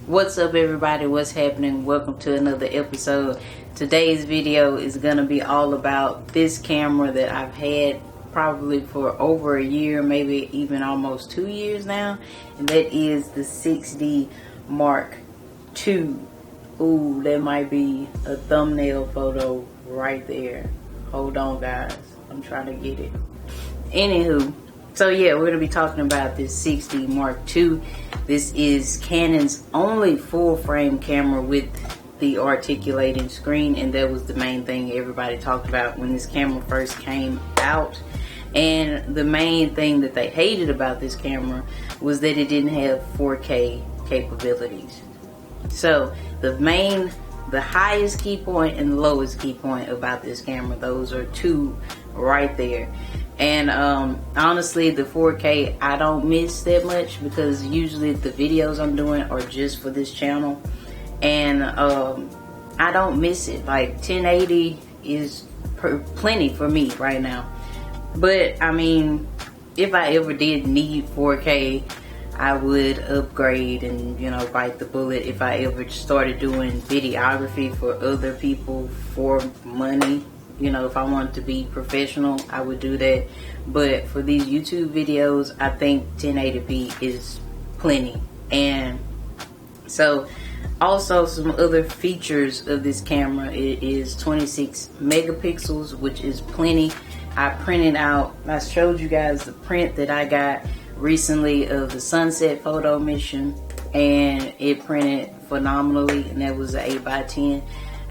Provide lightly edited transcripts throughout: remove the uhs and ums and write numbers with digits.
What's up, everybody? What's happening? Welcome to another episode. Today's video is gonna be all about this camera that I've had probably for over a year, maybe even almost 2 years now, and that is the 6D Mark II. Ooh, that might be a thumbnail photo right there. Hold on, guys, I'm trying to get it. Anywho, so yeah, we're gonna be talking about this 6D Mark II. This is Canon's only full frame camera with the articulating screen, and that was the main thing everybody talked about when this camera first came out. And the main thing that they hated about this camera was that it didn't have 4K capabilities. So the highest key point and the lowest key point about this camera, those are two right there. And honestly, the 4K I don't miss that much because usually the videos I'm doing are just for this channel, and I don't miss it. Like 1080 is plenty for me right now. But I mean, if I ever did need 4K, I would upgrade and, you know, bite the bullet. If I ever started doing videography for other people for money, you know, if I wanted to be professional, I would do that. But for these YouTube videos, I think 1080p is plenty. And so also some other features of this camera, it is 26 megapixels, which is plenty. I printed out, I showed you guys the print that I got recently of the sunset photo mission, and it printed phenomenally, and that was an 8x10.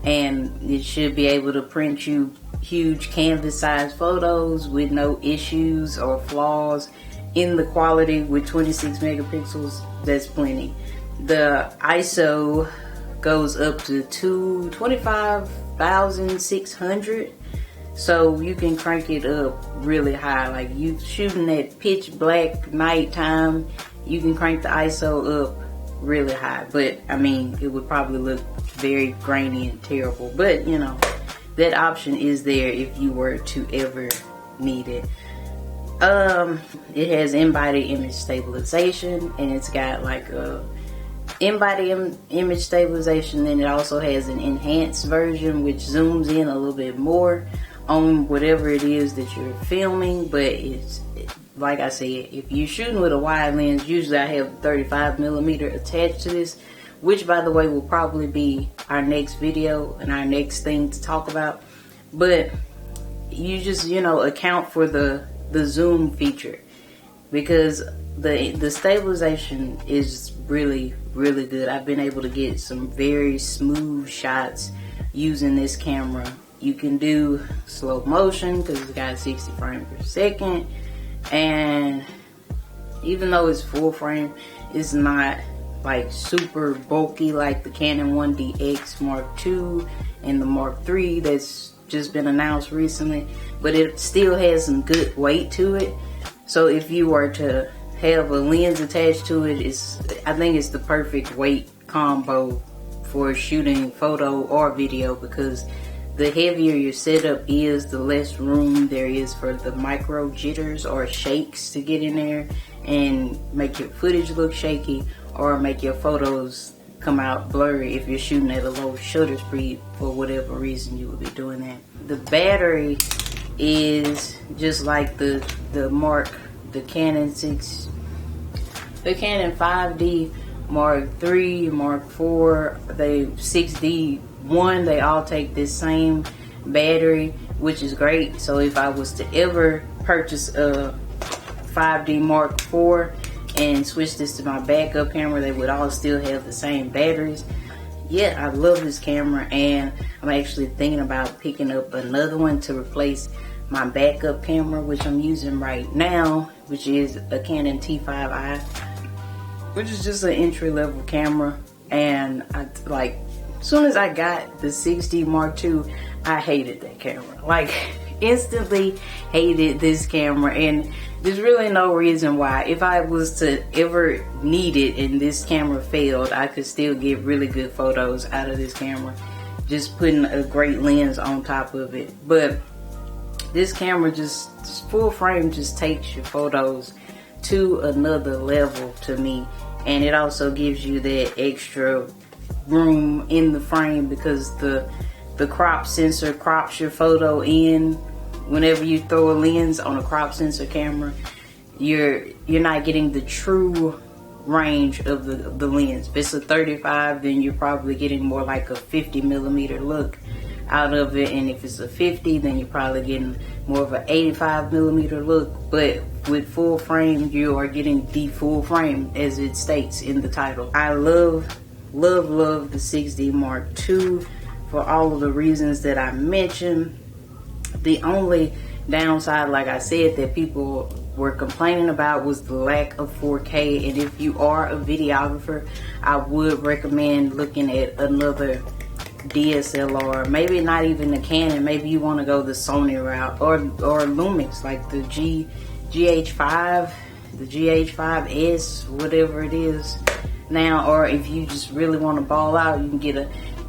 And it should be able to print you huge canvas size photos with no issues or flaws in the quality. With 26 megapixels, that's plenty. The ISO goes up to 25,600, so you can crank it up really high. Like you shooting at pitch black nighttime, you can crank the ISO up really high. But I mean, it would probably look very grainy and terrible, but you know, that option is there if you were to ever need it. It has embodied image stabilization, and it's got like a embodied image stabilization, and it also has an enhanced version which zooms in a little bit more on whatever it is that you're filming. But it's like I said, if you're shooting with a wide lens, usually I have 35mm attached to this, which by the way will probably be our next video and our next thing to talk about. But you just, you know, account for the zoom feature, because the stabilization is really good. I've been able to get some very smooth shots using this camera. You can do slow motion because it's got 60 frames per second, and even though it's full frame, it's not like super bulky like the Canon 1DX Mark II and the Mark III that's just been announced recently, but it still has some good weight to it. So if you were to have a lens attached to it, I think it's the perfect weight combo for shooting photo or video, because the heavier your setup is, the less room there is for the micro jitters or shakes to get in there and make your footage look shaky or make your photos come out blurry if you're shooting at a low shutter speed for whatever reason you would be doing that. The battery is just like the Canon 5D Mark III, Mark IV, the 6D1, they all take this same battery, which is great. So if I was to ever purchase a 5D Mark IV and switch this to my backup camera, they would all still have the same batteries. Yeah, I love this camera, and I'm actually thinking about picking up another one to replace my backup camera, which I'm using right now, which is a Canon T5i, which is just an entry-level camera. And I, like, as soon as I got the 6D Mark II, I hated that camera. Like, instantly hated this camera, and there's really no reason why. If I was to ever need it and this camera failed, I could still get really good photos out of this camera, just putting a great lens on top of it. But this camera, just full frame, just takes your photos to another level to me. and it also gives you that extra room in the frame because the crop sensor crops your photo in. Whenever you throw a lens on a crop sensor camera, you're not getting the true range of the lens. If it's a 35, then you're probably getting more like a 50 millimeter look out of it, and if it's a 50, then you're probably getting more of an 85 millimeter look. But with full frame, you are getting the full frame, as it states in the title. I love the 6D Mark II for all of the reasons that I mentioned. The only downside, like I said, that people were complaining about was the lack of 4K. And if you are a videographer, I would recommend looking at another DSLR. Maybe not even a Canon. Maybe you want to go the Sony route, or Lumix, like the GH5, the GH5S, whatever it is now. Or if you just really want to ball out, you can get a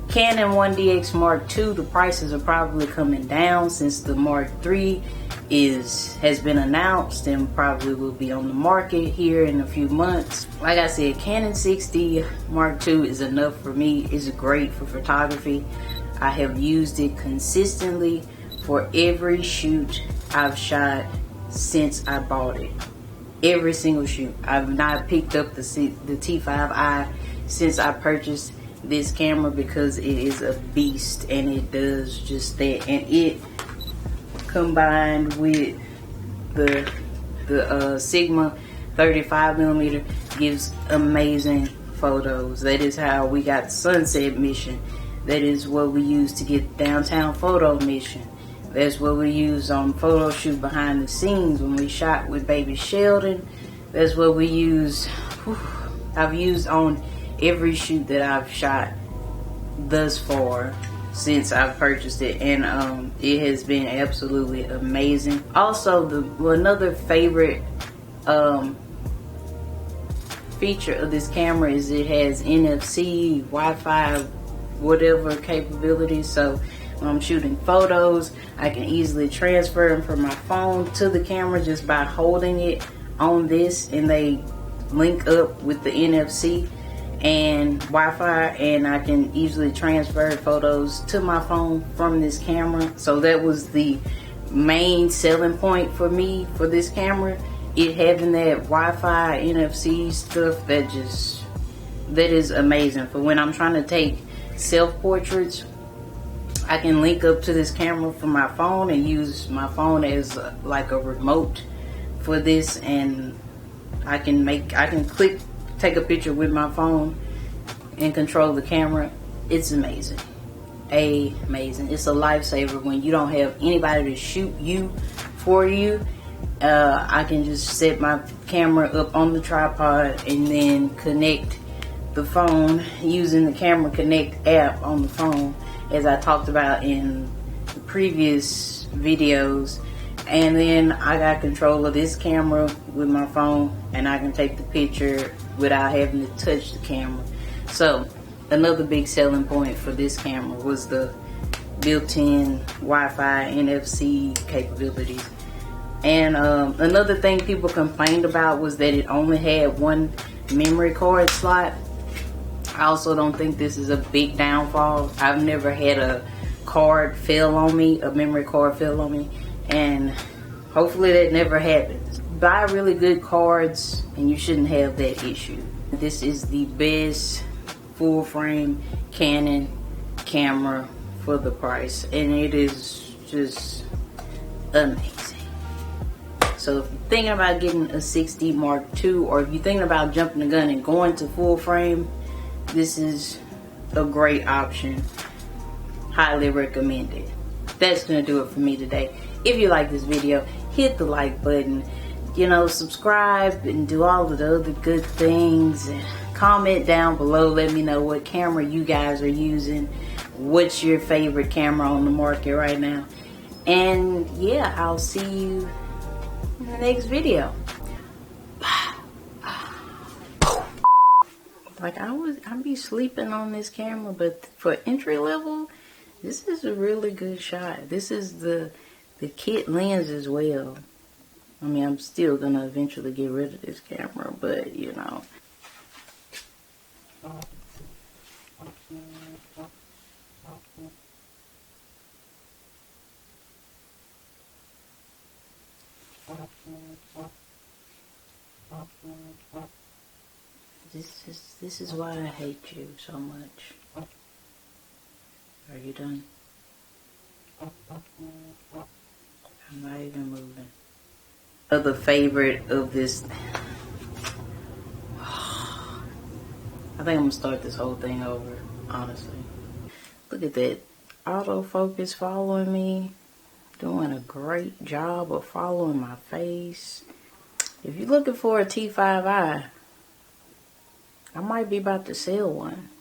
Canon 1DX Mark II. The prices are probably coming down since the Mark III has been announced and probably will be on the market here in a few months. Like I said, Canon 6D Mark II is enough for me. It's great for photography. I have used it consistently for every shoot I've shot since I bought it. Every single shoot. I've not picked up the T5i since I purchased this camera, because it is a beast and it does just that. And it, combined with the Sigma 35 millimeter, gives amazing photos. That is how we got the sunset mission. That is what we use to get downtown photo mission. That's what we use on photo shoot behind the scenes when we shot with baby Sheldon. That's what we use. I've used on every shoot that I've shot thus far since I've purchased it, and it has been absolutely amazing. Also, another favorite feature of this camera is it has NFC, Wi-Fi, whatever capabilities. So when I'm shooting photos, I can easily transfer them from my phone to the camera just by holding it on this, and they link up with the NFC and Wi-Fi, and I can easily transfer photos to my phone from this camera. So that was the main selling point for me for this camera, it having that Wi-Fi NFC stuff. That is amazing. For when I'm trying to take self-portraits, I can link up to this camera from my phone and use my phone as like a remote for this, and I can take a picture with my phone and control the camera. It's amazing. Amazing. It's a lifesaver when you don't have anybody to shoot you for you. I can just set my camera up on the tripod and then connect the phone using the Camera Connect app on the phone, as I talked about in the previous videos. And then I got control of this camera with my phone, and I can take the picture without having to touch the camera. So another big selling point for this camera was the built-in Wi-Fi NFC capabilities. And another thing people complained about was that it only had one memory card slot. I also don't think this is a big downfall. I've never had a card fail on me, a memory card fail on me, and hopefully that never happens. Buy really good cards and you shouldn't have that issue. This is the best full frame Canon camera for the price, and it is just amazing. So if you're thinking about getting a 6D Mark II, or if you're thinking about jumping the gun and going to full frame, this is a great option. Highly recommended. That's gonna do it for me today. If you like this video, hit the like button, subscribe and do all of the other good things. Comment down below, let me know what camera you guys are using, what's your favorite camera on the market right now. And yeah, I'll see you in the next video. Like I'd be sleeping on this camera, but for entry level, this is a really good shot. This is the kit lens as well. I mean, I'm still gonna eventually get rid of this camera, but This is why I hate you so much. Are you done? I'm not even moving. Other favorite of this. I think I'm gonna start this whole thing over, honestly. Look at that. Autofocus following me. Doing a great job of following my face. If you're looking for a T5i, I might be about to sell one.